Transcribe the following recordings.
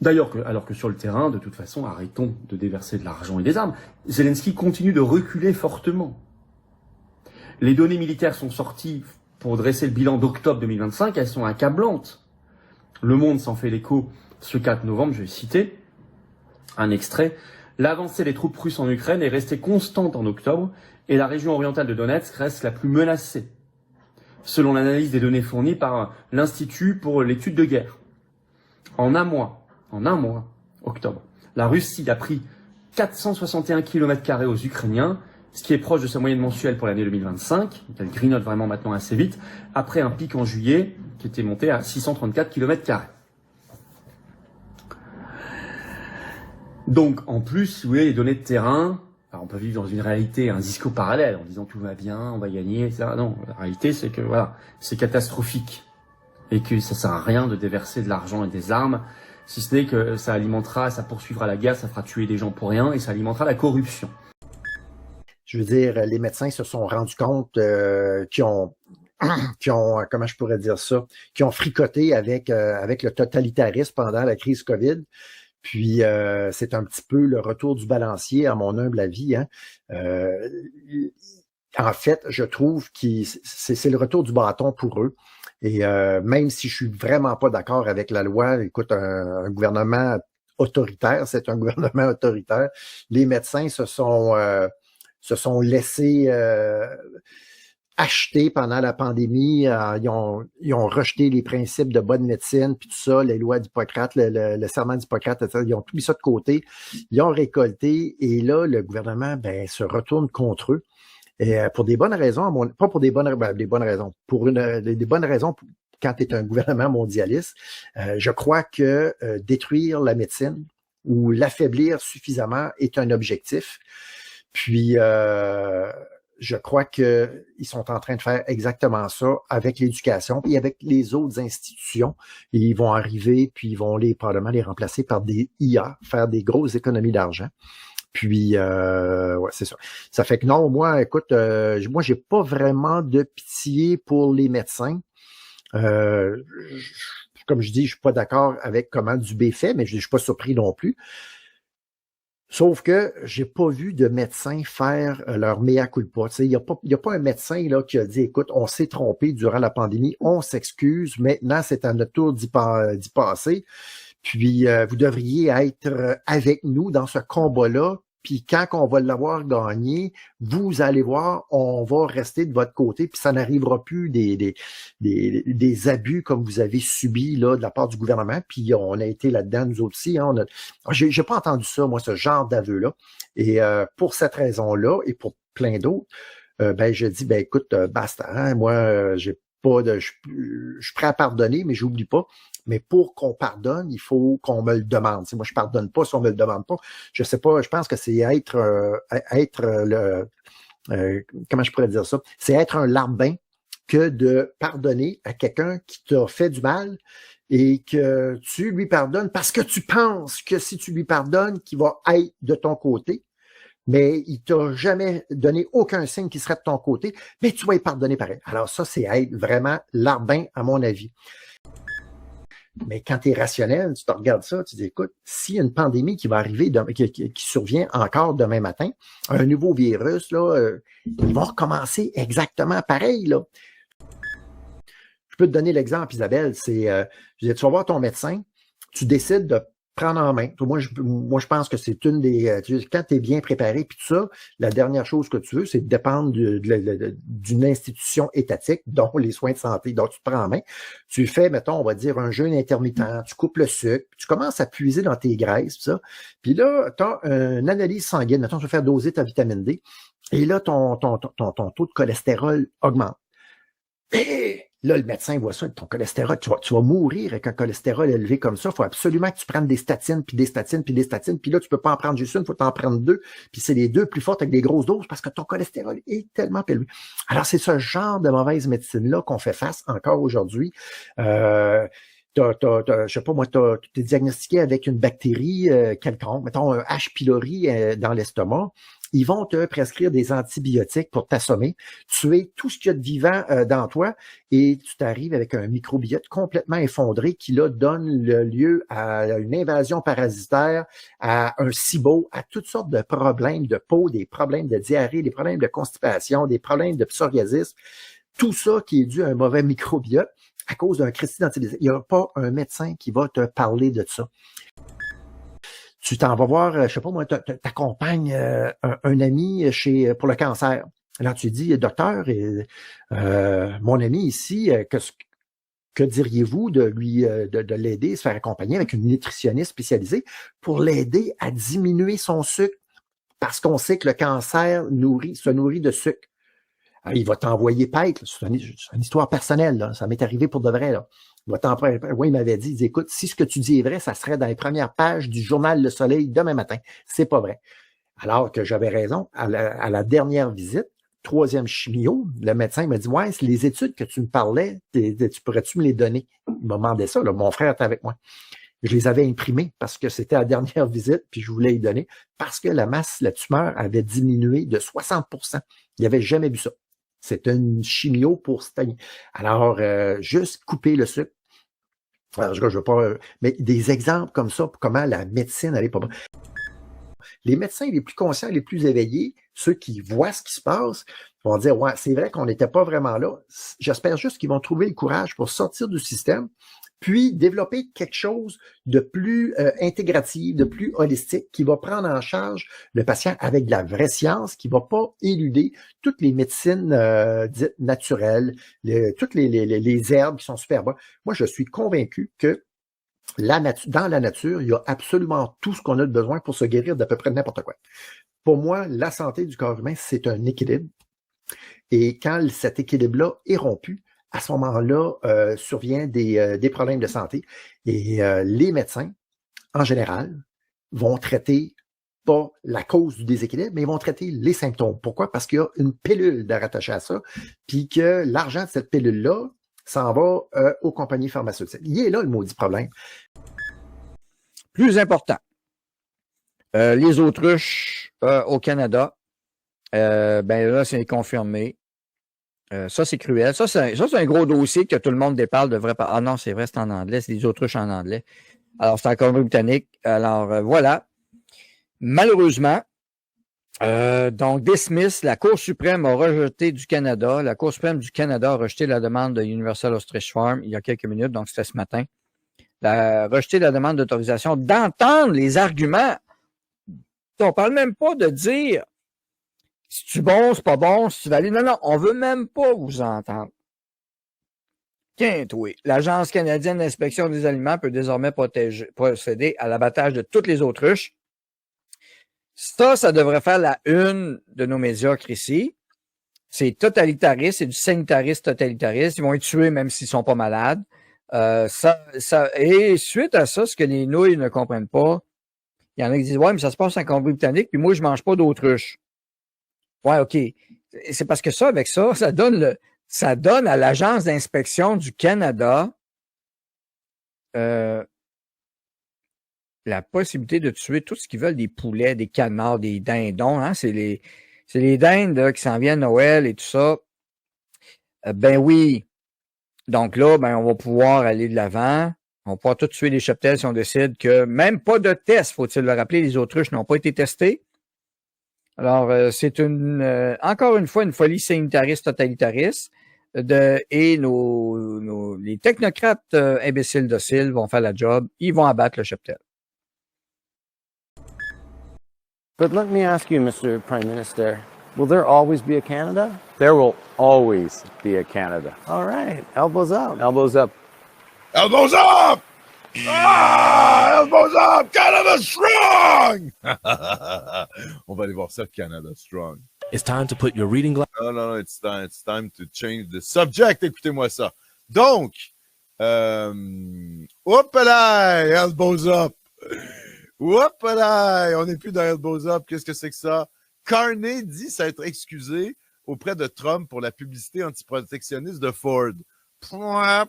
D'ailleurs, alors que sur le terrain, de toute façon, arrêtons de déverser de l'argent et des armes. Zelensky continue de reculer fortement. Les données militaires sont sorties pour dresser le bilan d'octobre 2025, elles sont accablantes. Le Monde s'en fait l'écho ce 4 novembre, je vais citer un extrait. L'avancée des troupes russes en Ukraine est restée constante en octobre et la région orientale de Donetsk reste la plus menacée, selon l'analyse des données fournies par l'Institut pour l'étude de guerre. En un mois, octobre, la Russie a pris 461 km² aux Ukrainiens, ce qui est proche de sa moyenne mensuelle pour l'année 2025, elle grignote vraiment maintenant assez vite, après un pic en juillet qui était monté à 634 km². Donc, en plus, si vous voulez, les données de terrain, alors on peut vivre dans une réalité, un discours parallèle, en disant tout va bien, on va gagner, etc. Non, la réalité, c'est que voilà, c'est catastrophique. Et que ça sert à rien de déverser de l'argent et des armes, si ce n'est que ça alimentera, ça poursuivra la guerre, ça fera tuer des gens pour rien, et ça alimentera la corruption. Je veux dire, les médecins se sont rendus compte qu'ils ont, comment je pourrais dire ça, qui ont fricoté avec le totalitarisme pendant la crise COVID. Puis, c'est un petit peu le retour du balancier, à mon humble avis. Hein. En fait, je trouve que c'est le retour du bâton pour eux. Et même si je suis vraiment pas d'accord avec la loi, écoute, un gouvernement autoritaire, c'est un gouvernement autoritaire. Les médecins se sont laissés acheter pendant la pandémie. Ils ont rejeté les principes de bonne médecine, puis tout ça, les lois d'Hippocrate, le serment d'Hippocrate, etc. Ils ont tout mis ça de côté. Ils ont récolté, et là, le gouvernement se retourne contre eux. Et pour des bonnes raisons, pas pour des bonnes raisons, pour des bonnes raisons quand tu es un gouvernement mondialiste. Je crois que détruire la médecine ou l'affaiblir suffisamment est un objectif. Puis je crois qu'ils sont en train de faire exactement ça avec l'éducation et avec les autres institutions. Et ils vont arriver, puis ils vont probablement les remplacer par des IA, faire des grosses économies d'argent. Puis, ouais, c'est ça. Ça fait que non, moi, écoute, moi, j'ai pas vraiment de pitié pour les médecins. Comme je dis, je suis pas d'accord avec comment Dubé fait, mais je suis pas surpris non plus. Sauf que j'ai pas vu de médecin faire leur mea culpa. Il y a pas un médecin là qui a dit, écoute, on s'est trompé durant la pandémie, on s'excuse, maintenant c'est à notre tour d'y passer. Puis vous devriez être avec nous dans ce combat-là. Puis quand on va l'avoir gagné, vous allez voir, on va rester de votre côté, puis ça n'arrivera plus des abus comme vous avez subi là de la part du gouvernement. Puis on a été là-dedans nous aussi. Hein, j'ai pas entendu ça, moi, ce genre d'aveu-là. Et pour cette raison-là et pour plein d'autres, je dis, écoute, basta. Hein, moi, j'ai pas de, je suis prêt à pardonner, mais j'oublie pas. Mais pour qu'on pardonne, il faut qu'on me le demande. Moi, je pardonne pas si on me le demande pas. Je sais pas, je pense que c'est comment je pourrais dire ça? C'est être un larbin que de pardonner à quelqu'un qui t'a fait du mal et que tu lui pardonnes parce que tu penses que si tu lui pardonnes, qu'il va être de ton côté. Mais il t'a jamais donné aucun signe qui serait de ton côté, mais tu vas y pardonner pareil. Alors ça, c'est être vraiment larbin, à mon avis. Mais quand tu es rationnel, tu te regardes ça, tu te dis, écoute, s'il y a une pandémie qui va arriver, qui survient encore demain matin, un nouveau virus, là, il va recommencer exactement pareil, là. Je peux te donner l'exemple, Isabelle, tu vas voir ton médecin, tu décides de prendre en main. Moi, je pense que c'est une des... Quand tu es bien préparé, puis tout ça, la dernière chose que tu veux, c'est de dépendre d'une institution étatique, dont les soins de santé. Donc, tu te prends en main. Tu fais, mettons, on va dire, un jeûne intermittent. Tu coupes le sucre. Puis tu commences à puiser dans tes graisses, ça. Puis là, tu as une analyse sanguine. Mettons, tu vas faire doser ta vitamine D. Et là, ton taux de cholestérol augmente. Et là, le médecin voit ça, ton cholestérol, tu vas mourir avec un cholestérol élevé comme ça. Il faut absolument que tu prennes des statines, puis des statines, puis des statines. Puis là, tu peux pas en prendre juste une, il faut t'en prendre deux. Puis c'est les deux plus fortes avec des grosses doses parce que ton cholestérol est tellement élevé. Alors, c'est ce genre de mauvaise médecine-là qu'on fait face encore aujourd'hui. Je sais pas, moi, t'es diagnostiqué avec une bactérie quelconque, mettons un H. pylori dans l'estomac. ils vont te prescrire des antibiotiques pour t'assommer, tuer tout ce qu'il y a de vivant dans toi, et tu t'arrives avec un microbiote complètement effondré qui, là, donne le lieu à une invasion parasitaire, à un SIBO, à toutes sortes de problèmes de peau, des problèmes de diarrhée, des problèmes de constipation, des problèmes de psoriasis. Tout ça qui est dû à un mauvais microbiote à cause d'un Christi d'antibiotique. Il n'y a pas un médecin qui va te parler de ça. Tu t'en vas voir, je sais pas moi, t'accompagnes un ami pour le cancer. Alors tu dis, docteur, mon ami ici, que diriez-vous de lui de l'aider, se faire accompagner avec une nutritionniste spécialisée pour l'aider à diminuer son sucre? Parce qu'on sait que le cancer se nourrit de sucre. Alors, il va t'envoyer paître. C'est une histoire personnelle, là. Ça m'est arrivé pour de vrai, là. Il m'avait dit, écoute, si ce que tu dis est vrai, ça serait dans les premières pages du journal Le Soleil demain matin. C'est pas vrai. Alors que j'avais raison, à la dernière visite, 3e chimio, le médecin m'a dit, ouais, les études que tu me parlais, tu pourrais-tu me les donner? Il m'a demandé ça, là, mon frère était avec moi. Je les avais imprimés parce que c'était la dernière visite, puis je voulais y donner, parce que la tumeur avait diminué de 60%. Il n'avait jamais vu ça. C'est une chimio pour stagner. Alors, juste couper le sucre. Alors, je veux pas, mais des exemples comme ça, pour comment la médecine, elle est pas bonne. Les médecins les plus conscients, les plus éveillés, ceux qui voient ce qui se passe, vont dire, ouais, c'est vrai qu'on n'était pas vraiment là. J'espère juste qu'ils vont trouver le courage pour sortir du système, puis développer quelque chose de plus intégratif, de plus holistique, qui va prendre en charge le patient avec de la vraie science, qui va pas éluder toutes les médecines dites naturelles, toutes les herbes qui sont super bonnes. Moi, je suis convaincu que dans la nature, il y a absolument tout ce qu'on a besoin pour se guérir d'à peu près n'importe quoi. Pour moi, la santé du corps humain, c'est un équilibre. Et quand cet équilibre-là est rompu, à ce moment-là, survient des problèmes de santé. Et les médecins, en général, vont traiter pas la cause du déséquilibre, mais ils vont traiter les symptômes. Pourquoi? Parce qu'il y a une pilule de rattacher à ça, puis que l'argent de cette pilule-là s'en va aux compagnies pharmaceutiques. Il est là le maudit problème. Plus important, les autruches au Canada, ben là, c'est confirmé. Ça, c'est cruel. Ça, c'est un gros dossier que tout le monde déparle, devrait pas. Ah non, c'est vrai, c'est en anglais, c'est des autruches en anglais. Alors, c'est en Colombie-Britannique. Alors, voilà. Malheureusement, donc, dismiss, la Cour suprême a rejeté du Canada. La Cour suprême du Canada a rejeté la demande de Universal Ostrich Farm il y a quelques minutes, donc c'était ce matin. Rejeté la demande d'autorisation d'entendre les arguments. On parle même pas de dire si tu bon, c'est pas bon, si tu vas aller. Non, non, on veut même pas vous entendre. Oui. L'Agence canadienne d'inspection des aliments peut désormais procéder à l'abattage de toutes les autruches. Ça devrait faire la une de nos médiocres ici. C'est totalitariste, c'est du sanitarisme totalitariste. Ils vont les tuer même s'ils sont pas malades. Et suite à ça, ce que les nouilles ne comprennent pas, il y en a qui disent, ouais, mais ça se passe en Colombie-Britannique, puis moi, je mange pas d'autruche. Ouais, OK. C'est parce que ça, avec ça, ça donne à l'Agence d'inspection du Canada la possibilité de tuer tout ce qu'ils veulent, des poulets, des canards, des dindons. Hein? C'est les dindes là, qui s'en viennent Noël et tout ça. Ben oui. Donc là, ben on va pouvoir aller de l'avant. On va pouvoir tout tuer les cheptels si on décide que même pas de test, faut-il le rappeler, les autruches n'ont pas été testés. Alors, c'est encore une fois une folie sanitariste totalitariste et les technocrates imbéciles dociles vont faire la job, ils vont abattre le cheptel. But let me ask you, Mr. Prime Minister, will there always be a Canada? There will always be a Canada. All right, elbows up. Elbows up. Elbows up! Ah! Elbows up! Canada strong! On va aller voir ça, Canada strong. It's time to put your reading glasses. Non, it's time to change the subject. Écoutez-moi ça. Donc, hop-là, elbows up. Hop-là, on n'est plus dans elbows up. Qu'est-ce que c'est que ça? Carney dit s'être excusé auprès de Trump pour la publicité antiprotectionniste de Ford. Oh,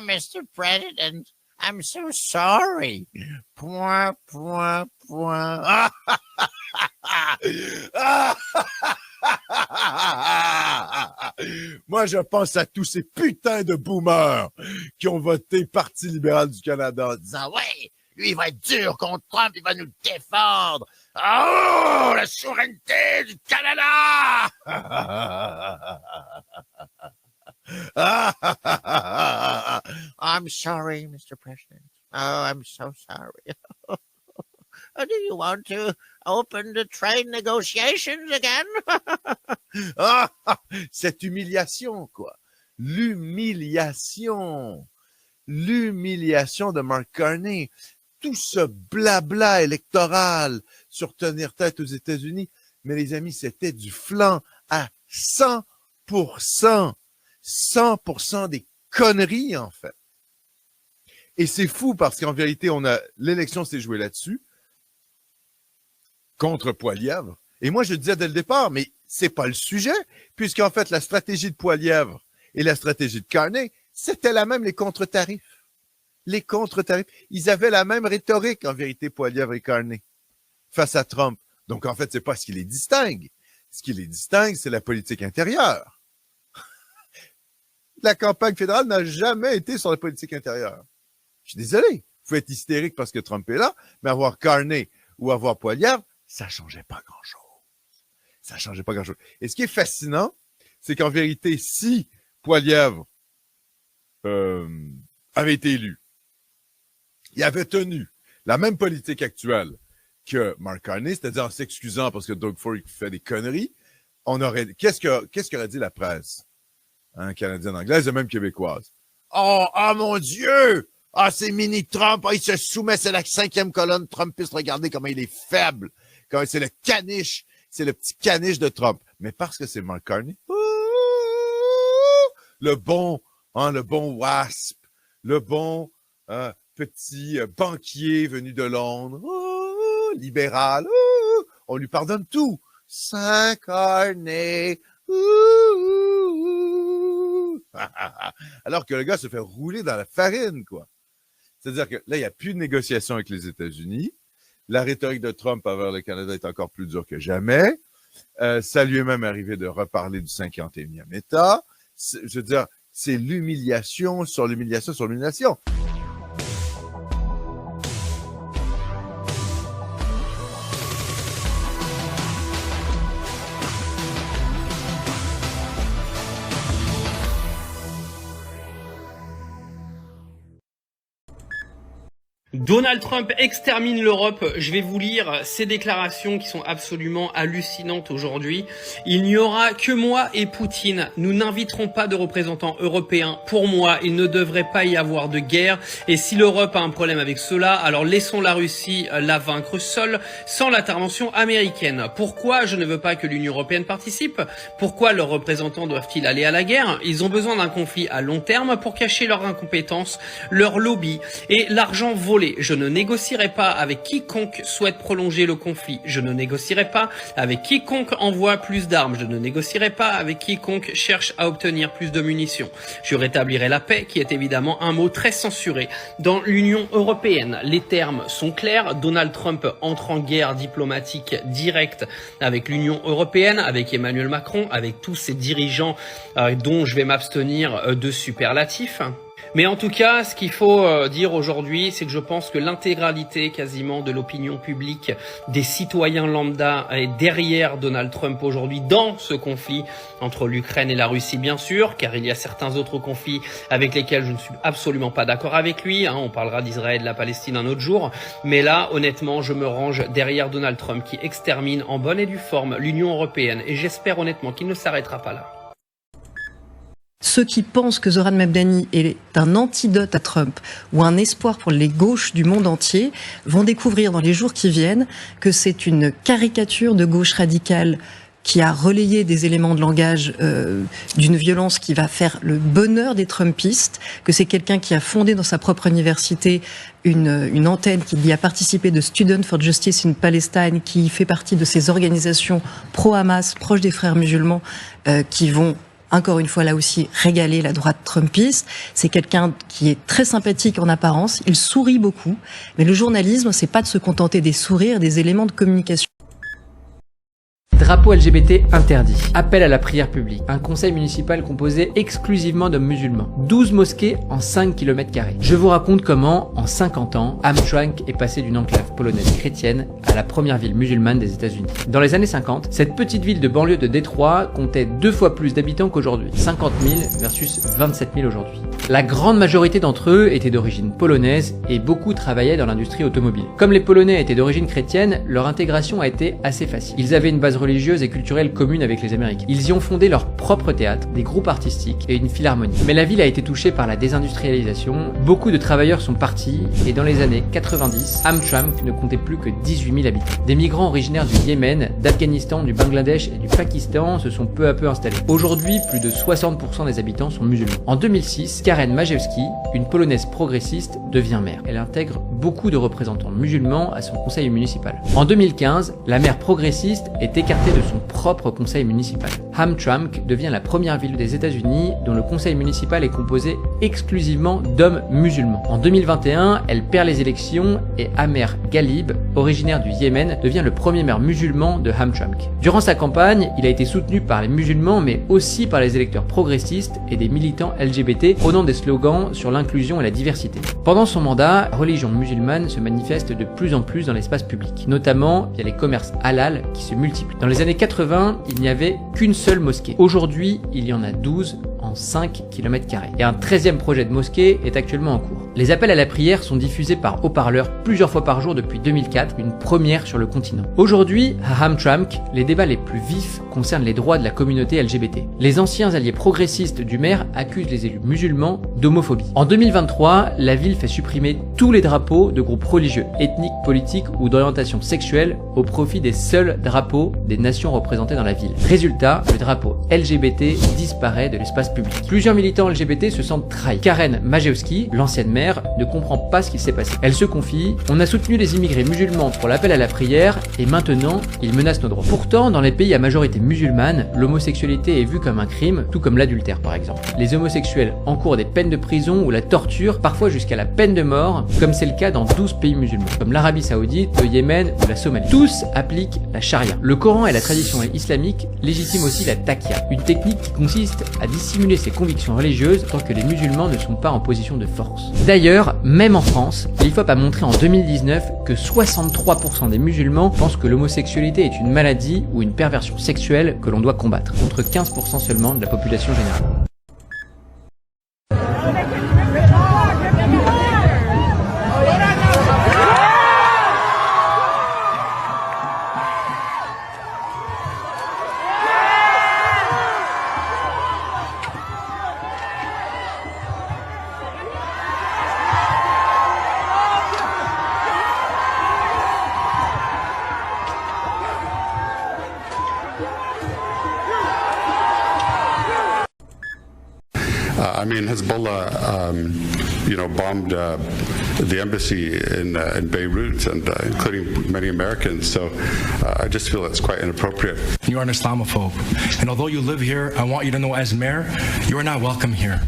Mr. President, I'm so sorry. Moi, je pense à tous ces putains de boomers qui ont voté Parti libéral du Canada en disant « Ouais, lui, il va être dur contre Trump, il va nous défendre. Oh, la souveraineté du Canada! » I'm sorry, Mr. President. Oh, I'm so sorry. Do you want to open the trade negotiations again? Ah, cette humiliation, quoi. L'humiliation. L'humiliation de Mark Carney. Tout ce blabla électoral sur tenir tête aux États-Unis. Mais les amis, c'était du flan à 100%. 100% des conneries, en fait. Et c'est fou parce qu'en vérité, l'élection s'est jouée là-dessus. Contre Poilievre. Et moi, je disais dès le départ, mais c'est pas le sujet, puisqu'en fait, la stratégie de Poilievre et la stratégie de Carney, c'était la même, les contre-tarifs. Les contre-tarifs. Ils avaient la même rhétorique, en vérité, Poilievre et Carney, face à Trump. Donc, en fait, c'est pas ce qui les distingue. Ce qui les distingue, c'est la politique intérieure. La campagne fédérale n'a jamais été sur la politique intérieure. Je suis désolé. Vous pouvez être hystérique parce que Trump est là, mais avoir Carney ou avoir Poilievre, ça changeait pas grand-chose. Ça changeait pas grand-chose. Et ce qui est fascinant, c'est qu'en vérité, si Poilievre avait été élu, il avait tenu la même politique actuelle que Mark Carney, c'est-à-dire en s'excusant parce que Doug Ford fait des conneries, on aurait... Qu'est-ce qu'aurait dit la presse? Hein, canadienne, anglaise et même québécoise. Oh mon Dieu! Ah, c'est mini-Trump, il se soumet, c'est la 5e colonne trumpiste, regardez comment il est faible. C'est le caniche, c'est le petit caniche de Trump. Mais parce que c'est Mark Carney, le bon WASP, le bon petit banquier venu de Londres, libéral, on lui pardonne tout. Saint Carney, alors que le gars se fait rouler dans la farine, quoi. C'est-à-dire que là, il n'y a plus de négociation avec les États-Unis. La rhétorique de Trump envers le Canada est encore plus dure que jamais. Ça lui est même arrivé de reparler du 51e État. Je veux dire, c'est l'humiliation sur l'humiliation sur l'humiliation. Donald Trump extermine l'Europe. Je vais vous lire ces déclarations qui sont absolument hallucinantes aujourd'hui. Il n'y aura que moi et Poutine. Nous n'inviterons pas de représentants européens. Pour moi, il ne devrait pas y avoir de guerre. Et si l'Europe a un problème avec cela, alors laissons la Russie la vaincre seule, sans l'intervention américaine. Pourquoi je ne veux pas que l'Union européenne participe? Pourquoi leurs représentants doivent-ils aller à la guerre? Ils ont besoin d'un conflit à long terme pour cacher leur incompétence, leur lobby et l'argent volé. Je ne négocierai pas avec quiconque souhaite prolonger le conflit. Je ne négocierai pas avec quiconque envoie plus d'armes. Je ne négocierai pas avec quiconque cherche à obtenir plus de munitions. Je rétablirai la paix, qui est évidemment un mot très censuré dans l'Union européenne. Les termes sont clairs. Donald Trump entre en guerre diplomatique directe avec l'Union européenne, avec Emmanuel Macron, avec tous ces dirigeants dont je vais m'abstenir de superlatifs. Mais en tout cas, ce qu'il faut dire aujourd'hui, c'est que je pense que l'intégralité quasiment de l'opinion publique, des citoyens lambda est derrière Donald Trump aujourd'hui dans ce conflit entre l'Ukraine et la Russie, bien sûr, car il y a certains autres conflits avec lesquels je ne suis absolument pas d'accord avec lui. On parlera d'Israël et de la Palestine un autre jour. Mais là, honnêtement, je me range derrière Donald Trump qui extermine en bonne et due forme l'Union européenne. Et j'espère honnêtement qu'il ne s'arrêtera pas là. Ceux qui pensent que Zoran Mebdani est un antidote à Trump ou un espoir pour les gauches du monde entier vont découvrir dans les jours qui viennent que c'est une caricature de gauche radicale qui a relayé des éléments de langage d'une violence qui va faire le bonheur des Trumpistes, que c'est quelqu'un qui a fondé dans sa propre université une antenne qui y a participé de Students for Justice in Palestine, qui fait partie de ces organisations pro-Hamas, proches des frères musulmans, qui vont encore une fois là aussi régaler la droite trumpiste. C'est quelqu'un qui est très sympathique en apparence, il sourit beaucoup, mais le journalisme, c'est pas de se contenter des sourires, des éléments de communication. Drapeau LGBT interdit. Appel à la prière publique. Un conseil municipal composé exclusivement d'hommes musulmans. 12 mosquées en 5 km². Je vous raconte comment, en 50 ans, Hamtramck est passé d'une enclave polonaise chrétienne à la première ville musulmane des États-Unis. Dans les années 50, cette petite ville de banlieue de Détroit comptait 2 fois plus d'habitants qu'aujourd'hui. 50 000 versus 27 000 aujourd'hui. La grande majorité d'entre eux étaient d'origine polonaise et beaucoup travaillaient dans l'industrie automobile. Comme les Polonais étaient d'origine chrétienne, leur intégration a été assez facile. Ils avaient une base religieuse et culturelle commune avec les Américains. Ils y ont fondé leur propre théâtre, des groupes artistiques et une philharmonie. Mais la ville a été touchée par la désindustrialisation, beaucoup de travailleurs sont partis et dans les années 90, Hamtramck ne comptait plus que 18 000 habitants. Des migrants originaires du Yémen, d'Afghanistan, du Bangladesh et du Pakistan se sont peu à peu installés. Aujourd'hui, plus de 60% des habitants sont musulmans. En 2006, Karen Majewski, une Polonaise progressiste, devient maire. Elle intègre beaucoup de représentants musulmans à son conseil municipal. En 2015, la maire progressiste est écartée de son propre conseil municipal. Hamtramck devient la première ville des États-Unis dont le conseil municipal est composé exclusivement d'hommes musulmans. En 2021, elle perd les élections et Amer Ghalib, originaire du Yémen, devient le premier maire musulman de Hamtramck. Durant sa campagne, il a été soutenu par les musulmans mais aussi par les électeurs progressistes et des militants LGBT prônant des slogans sur l'inclusion et la diversité. Pendant son mandat, la religion musulmane se manifeste de plus en plus dans l'espace public, notamment via les commerces halal qui se multiplient. Dans les années 80, il n'y avait qu'une seule mosquée. Aujourd'hui, il y en a 12 en 5 km². Et un 13e projet de mosquée est actuellement en cours. Les appels à la prière sont diffusés par haut-parleurs plusieurs fois par jour depuis 2004, une première sur le continent. Aujourd'hui, à Hamtramck, les débats les plus vifs concernent les droits de la communauté LGBT. Les anciens alliés progressistes du maire accusent les élus musulmans d'homophobie. En 2023, la ville fait supprimer tous les drapeaux de groupes religieux, ethniques, politiques ou d'orientation sexuelle au profit des seuls drapeaux des nations représentées dans la ville. Résultat, le drapeau LGBT disparaît de l'espace public. Plusieurs militants LGBT se sentent trahis. Karen Majewski, l'ancienne maire, ne comprend pas ce qui s'est passé. Elle se confie « On a soutenu les immigrés musulmans pour l'appel à la prière et maintenant, ils menacent nos droits. » Pourtant, dans les pays à majorité musulmane, l'homosexualité est vue comme un crime, tout comme l'adultère par exemple. Les homosexuels encourent des peines de prison ou la torture, parfois jusqu'à la peine de mort, comme c'est le cas dans 12 pays musulmans, comme l'Arabie Saoudite, le Yémen ou la Somalie. Tous appliquent la charia. Le Coran et la tradition islamique légitiment aussi la taqiyya, une technique qui consiste à dissimuler ses convictions religieuses tant que les musulmans ne sont pas en position de force. D'ailleurs, même en France, l'IFOP a montré en 2019 que 63% des musulmans pensent que l'homosexualité est une maladie ou une perversion sexuelle que l'on doit combattre, contre 15% seulement de la population générale. I mean, Hezbollah, bombed the embassy in Beirut, and including many Americans. So I just feel it's quite inappropriate. You are an Islamophobe, and although you live here, I want you to know, as mayor, you are not welcome here.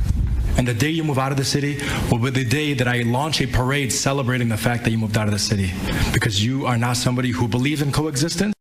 And the day you move out of the city will be the day that I launch a parade celebrating the fact that you moved out of the city, because you are not somebody who believes in coexistence.